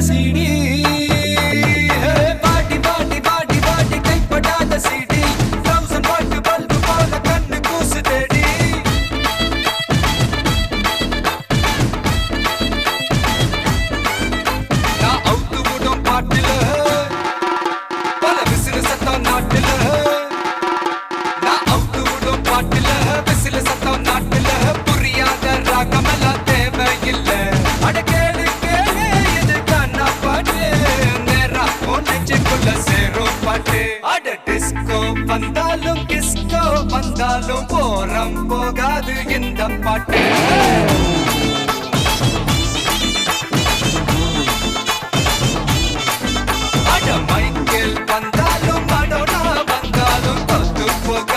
CD பாட்டி பாட்டி பாட்டி பாட்டி கைப்படாத சீடி 1000 வாட் பல்பு போல கண்ணு கூசு தேடி நான் அவுத்து விடும் பாட்டுல பல விசிறு சத்தம் நாட்டுல நான் அவுத்து விடும் பாட்டுல விசிறு சத்தம் நாட்டுல புரியாத ராகமெல்லாம் தேவையில்லை அட கேளு கேளு இது கண்ணா பாட்டு நேரா நெஞ்சுக்குள்ள சேரும் பாட்டு அட டிஸ்கோ வந்தாலும் கிஸ்கோ வந்தாலும் போரம் போகாது இந்த பாட்டு